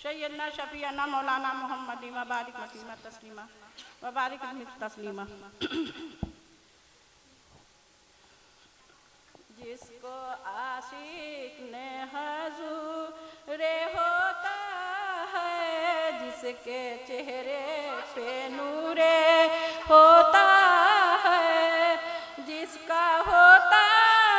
सैयदना शफीअना मौलाना मोहम्मद वबारिक मसीमा तस्लीमा वबारिक तस्लीमा। जिसको आशिक ने हजूरे होता है, जिसके चेहरे पे नूरे होता है, जिसका होता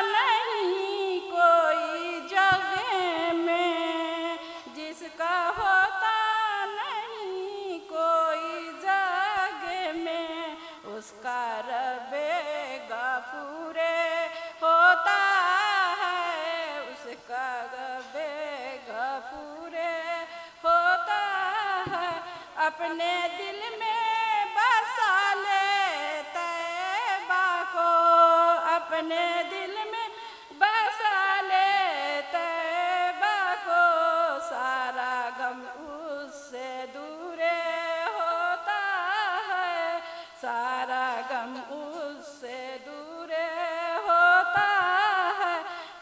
नहीं कोई जगह में, जिसका होता नहीं कोई जगह में, उसका रब्बे गफूरे होता है, उसका रब्बे गफूरे होता है। अपने दिल में बसा ले तैबा को, अपने दिल में बसा ले तैबा को, सारा गम उससे दूरे होता है, सारा गम उससे दूरे होता है।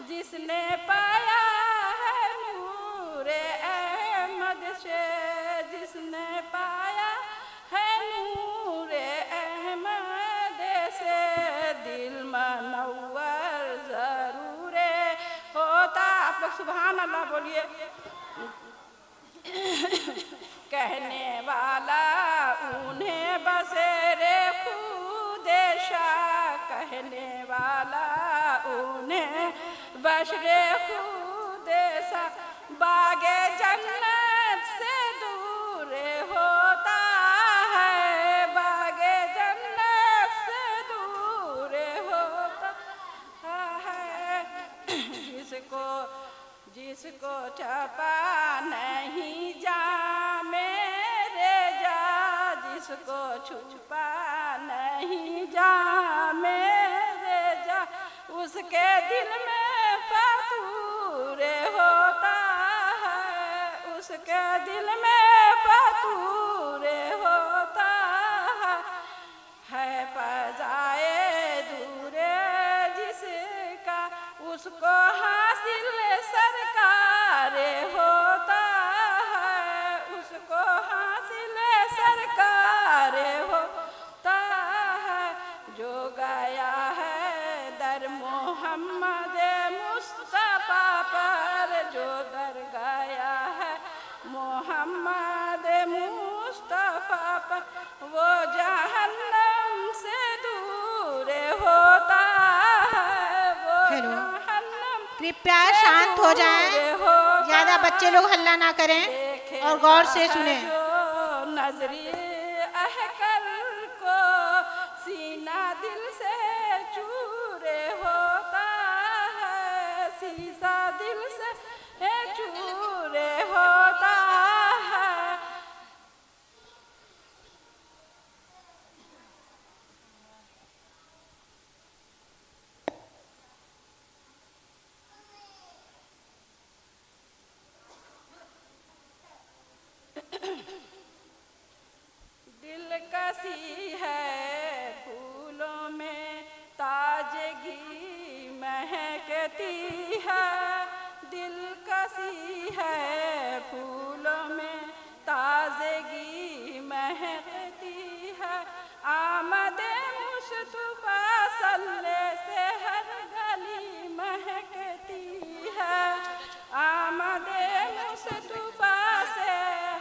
जिसने पाया है नूरे अहमद से, जिसने पाया है नूरे अहमद से, दिल मनव्वर जरूर होता। आप लोग सुभान अल्लाह बोलिए। कहने वाला उन्हें बसेरे खुदेशा, कहने वाला उन्हें बशरे खुदेशा, बागे जन्नत से दूर होता है, बागे जन्नत से दूर होता है। जिसको छपा नहीं जा मेरे जा, जिसको छुपा नहीं जा मेरे जा, उसके दिल में फतूर होता है, उसके दिल में फतूर होता है। फजाए दूरे जिसका उसको हासिल सरकार होता है, उसको हासिल सरकार होता है। जो गया है दर मोहम्मद मुस्तफा पर, जो दर गया है मोहम्मद मुस्तफा पर, वो जहन्नम से दूर होता है, वो जहन्नम। कृपया शांत हो जाएं, ज्यादा बच्चे लोग हल्ला ना करें और गौर से सुने। नजरी अहकर को सीना दिल से चूरे होता है, सीसा दिल से चूरे होता है। दिलकशी है फूलों में ताजगी महकती है, दिलकशी है फूलों में ताजगी महकती है। आमदे मुस्तफा सल्ले से हर गली महकती है, आमदे मुस्तफा से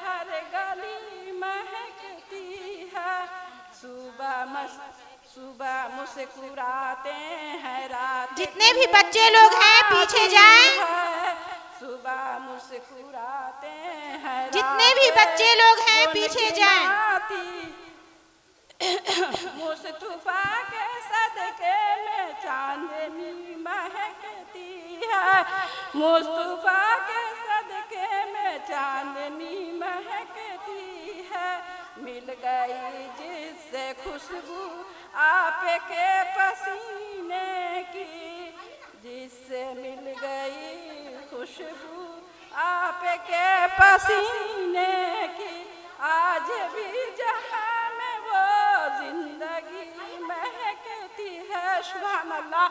हर गली महकती है। सुबह मुस्कुराते हैं रात, जितने भी बच्चे लोग हैं पीछे जाएं, सुबह मुस्कुराते हैं, जितने भी बच्चे लोग हैं पीछे जाएं। मुस्तफा के सदके में चांदनी महकती है, मुस्तफा के सदके में चांदनी महकती है। मिल गई जिससे खुशबू आपके पसीने की, जिससे मिल गई खुशबू आपके पसीने की, आज भी जहां में वो जिंदगी महकती है। सुभान अल्लाह।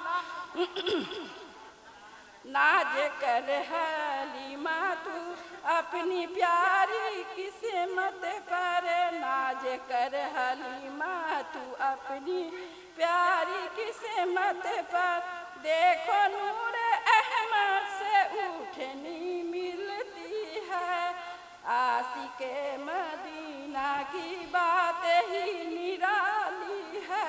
नाज कर हलीमा तू अपनी प्यारी किस्मत पर नाज कर हलीमा तू अपनी प्यारी किस्मत पर। देखो नूर अहमद से उठनी मिलती है, आशिके मदीना की बात ही निराली है।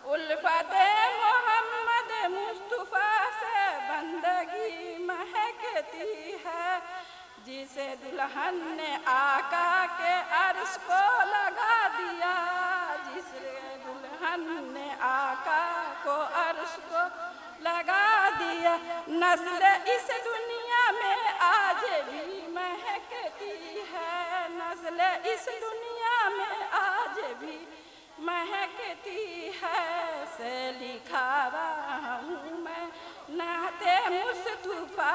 उल्फते मोहम्मद मुस्तफा से बंदगी महकती है, जिसे दुल्हन ने आका के अर्श को लगा दिया, जिसे दुल्हन ने आका को अर्श को लगा दिया। नस्ल इस दुनिया में आज भी महकती है, नस्ल इस दुनिया में आज भी महकती है। से लिखा रहा हूँ मैं नाते मुस्तफा,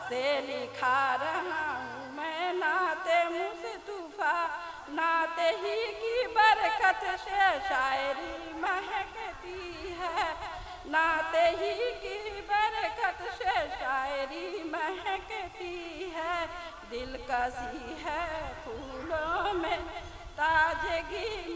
से लिखा रहा हूँ मैं नाते मुस्तफा। नाते ही की बरकत से शायरी महकती है, नाते ही की बरकत से शायरी महकती है। दिलकशी है फूलों में ताजगी